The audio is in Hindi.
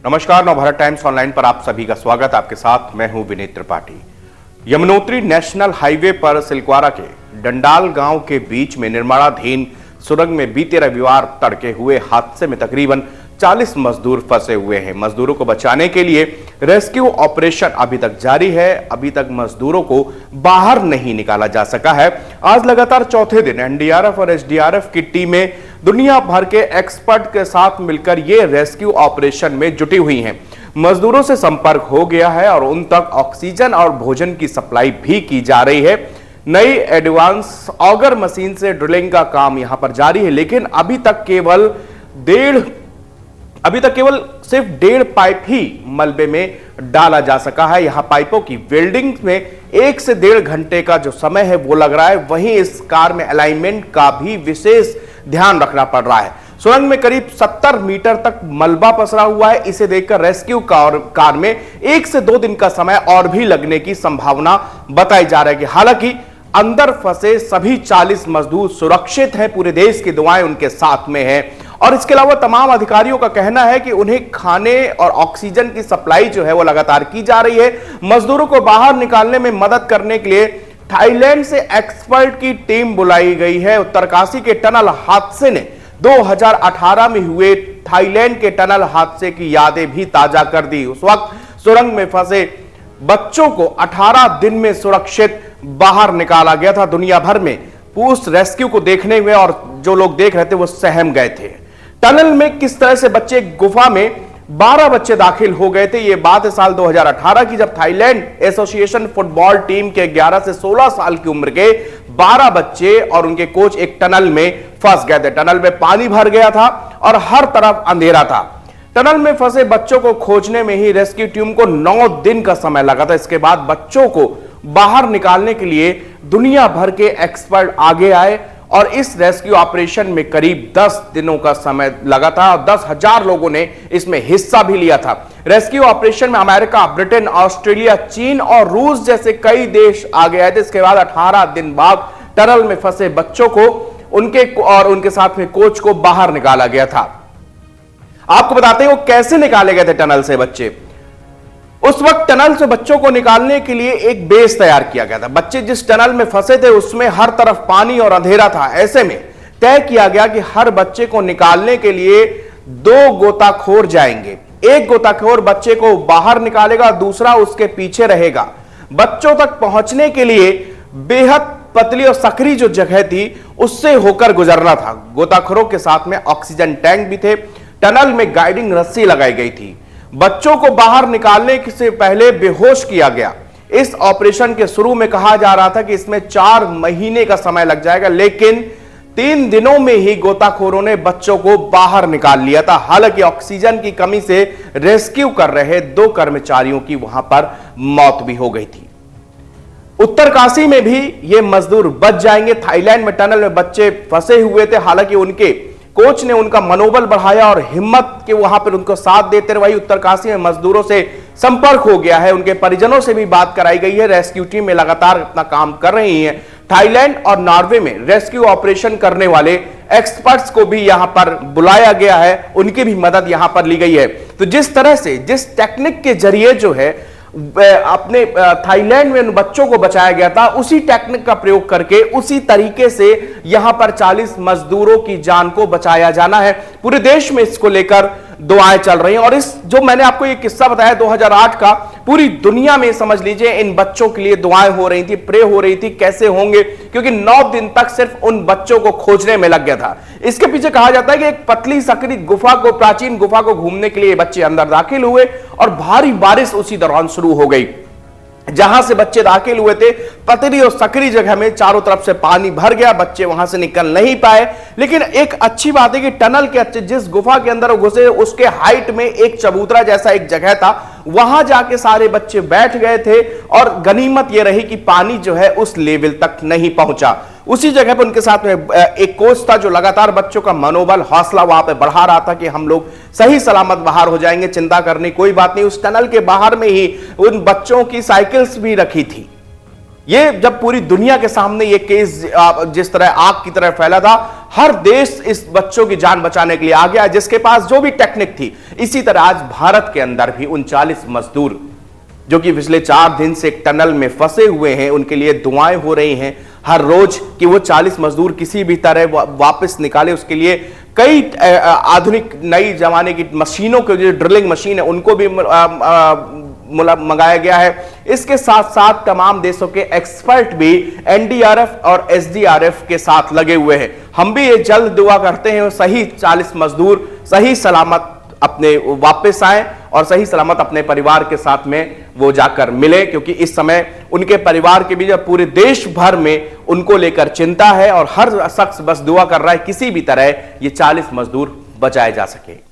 नमस्कार, नवभारत टाइम्स ऑनलाइन पर आप सभी का स्वागत। आपके साथ मैं हूं विनीत त्रिपाठी। यमुनोत्री नेशनल हाईवे पर सिलक्वारा के डंडाल गांव के बीच में निर्माणाधीन सुरंग में बीते रविवार तड़के हुए हादसे में तकरीबन 40 मजदूर फंसे हुए हैं। मजदूरों को बचाने के लिए रेस्क्यू ऑपरेशन अभी तक जारी है। अभी तक मजदूरों को बाहर नहीं निकाला जा सका है। आज लगातार चौथे दिन एनडीआरएफ और एसडीआरएफ की टीमें दुनिया भर के एक्सपर्ट के साथ मिलकर ये रेस्क्यू ऑपरेशन में जुटी हुई हैं। मजदूरों से संपर्क हो गया है और उन तक ऑक्सीजन और भोजन की सप्लाई भी की जा रही है। नई एडवांस ऑगर मशीन से ड्रिलिंग का काम यहां पर जारी है, लेकिन अभी तक केवल सिर्फ 1.5 पाइप ही मलबे में डाला जा सका है। यहां पाइपों की वेल्डिंग में 1 से 1.5 घंटे का जो समय है वो लग रहा है। वहीं इस कार में अलाइनमेंट का भी विशेष ध्यान रखना पड़ रहा है। सुरंग में करीब 70 मीटर तक मलबा पसरा हुआ है। इसे देखकर रेस्क्यू कार में 1 से 2 दिन का समय और भी लगने की संभावना बताई जा रही है। हालांकि अंदर फंसे सभी 40 मजदूर सुरक्षित हैं। पूरे देश की दुआएं उनके साथ में है और इसके अलावा तमाम अधिकारियों का कहना है कि उन्हें खाने और ऑक्सीजन की सप्लाई जो है वो लगातार की जा रही है। मजदूरों को बाहर निकालने में मदद करने के लिए थाईलैंड से एक्सपर्ट की टीम बुलाई गई है। उत्तरकाशी के टनल हादसे ने 2018 में हुए थाईलैंड के टनल हादसे की यादें भी ताजा कर दी। उस वक्त सुरंग में फंसे बच्चों को 18 दिन में सुरक्षित बाहर निकाला गया था। दुनिया भर में उस रेस्क्यू को देखने हुए और जो लोग देख रहे थे वो सहम गए थे। टनल में किस तरह से बच्चे, गुफा में 12 बच्चे दाखिल हो गए थे। यह बात है साल 2018 की, जब थाईलैंड एसोसिएशन फुटबॉल टीम के 11 से 16 साल की उम्र के 12 बच्चे और उनके कोच एक टनल में फंस गए थे। टनल में पानी भर गया था और हर तरफ अंधेरा था। टनल में फंसे बच्चों को खोजने में ही रेस्क्यू टीम को 9 दिन का समय लगा था। इसके बाद बच्चों को बाहर निकालने के लिए दुनिया भर के एक्सपर्ट आगे आए और इस रेस्क्यू ऑपरेशन में करीब 10 दिनों का समय लगा था और 10,000 लोगों ने इसमें हिस्सा भी लिया था। रेस्क्यू ऑपरेशन में अमेरिका, ब्रिटेन, ऑस्ट्रेलिया, चीन और रूस जैसे कई देश आगे आए थे। इसके बाद 18 दिन बाद टनल में फंसे बच्चों को उनके साथ में कोच को बाहर निकाला गया था। आपको बताते हैं वो कैसे निकाले गए थे टनल से बच्चे। उस वक्त टनल से बच्चों को निकालने के लिए एक बेस तैयार किया गया था। बच्चे जिस टनल में फंसे थे उसमें हर तरफ पानी और अंधेरा था। ऐसे में तय किया गया कि हर बच्चे को निकालने के लिए 2 गोताखोर जाएंगे। एक गोताखोर बच्चे को बाहर निकालेगा, दूसरा उसके पीछे रहेगा। बच्चों तक पहुंचने के लिए बेहद पतली और सकरी जो जगह थी उससे होकर गुजरना था। गोताखोरों के साथ में ऑक्सीजन टैंक भी थे। टनल में गाइडिंग रस्सी लगाई गई थी। बच्चों को बाहर निकालने से पहले बेहोश किया गया। इस ऑपरेशन के शुरू में कहा जा रहा था कि इसमें 4 महीने का समय लग जाएगा, लेकिन 3 दिनों में ही गोताखोरों ने बच्चों को बाहर निकाल लिया था। हालांकि ऑक्सीजन की कमी से रेस्क्यू कर रहे 2 कर्मचारियों की वहां पर मौत भी हो गई थी। उत्तरकाशी में भी ये मजदूर बच जाएंगे। थाईलैंड में टनल में बच्चे फंसे हुए थे। हालांकि उनके कोच ने उनका मनोबल बढ़ाया और हिम्मत के वहां पर उनको साथ देते रहे। वही उत्तरकाशी में मजदूरों से संपर्क हो गया है। उनके परिजनों से भी बात कराई गई है। रेस्क्यू टीम में लगातार अपना काम कर रही है। थाईलैंड और नॉर्वे में रेस्क्यू ऑपरेशन करने वाले एक्सपर्ट्स को भी यहां पर बुलाया गया है। उनकी भी मदद यहां पर ली गई है। तो जिस तरह से, जिस टेक्निक के जरिए जो है अपने थाईलैंड में उन बच्चों को बचाया गया था, उसी टेक्निक का प्रयोग करके उसी तरीके से यहां पर 40 मजदूरों की जान को बचाया जाना है। पूरे देश में इसको लेकर दुआएं चल रही हैं और इस जो मैंने आपको ये किस्सा बताया 2008 का, पूरी दुनिया में समझ लीजिए इन बच्चों के लिए दुआएं हो रही थी, प्रे हो रही थी कैसे होंगे, क्योंकि 9 दिन तक सिर्फ उन बच्चों को खोजने में लग गया था। इसके पीछे कहा जाता है कि एक पतली सकरी गुफा को, प्राचीन गुफा को घूमने के लिए बच्चे अंदर दाखिल हुए और भारी बारिश उसी दौरान शुरू हो गई। जहां से बच्चे दाखिल हुए थे पतली और सकरी जगह में चारों तरफ से पानी भर गया। बच्चे वहां से निकल नहीं पाए। लेकिन एक अच्छी बात है कि टनल के जिस गुफा के अंदर वो घुसे उसके हाइट में एक चबूतरा जैसा एक जगह था, वहां जाके सारे बच्चे बैठ गए थे और गनीमत यह रही कि पानी जो है उस लेवल तक नहीं पहुंचा। उसी जगह पर उनके साथ में एक कोच था जो लगातार बच्चों का मनोबल, हौसला वहां पे बढ़ा रहा था कि हम लोग सही सलामत बाहर हो जाएंगे, चिंता करने कोई बात नहीं। उस टनल के बाहर में ही उन बच्चों की साइकिल्स भी रखी थी। ये जब पूरी दुनिया के सामने ये केस जिस तरह आग की तरह फैला था, हर देश इस बच्चों की जान बचाने के लिए आ गया, जिसके पास जो भी टेक्निक थी। इसी तरह आज भारत के अंदर भी 39 मजदूर जो कि पिछले 4 दिन से एक टनल में फंसे हुए हैं, उनके लिए दुआएं हो रही हैं हर रोज कि वो 40 मजदूर किसी भी तरह वापस निकाले। उसके लिए कई आधुनिक नई जमाने की मशीनों के जो ड्रिलिंग मशीन है उनको भी मंगाया गया है। इसके साथ साथ तमाम देशों के एक्सपर्ट भी एनडीआरएफ और एसडीआरएफ के साथ लगे हुए हैं। हम भी ये जल्द दुआ करते हैं सही 40 मजदूर सही सलामत अपने वापस आए और सही सलामत अपने परिवार के साथ में वो जाकर मिले, क्योंकि इस समय उनके परिवार के बीच पूरे देश भर में उनको लेकर चिंता है और हर शख्स बस दुआ कर रहा है किसी भी तरह ये 40 मजदूर बचाए जा सके।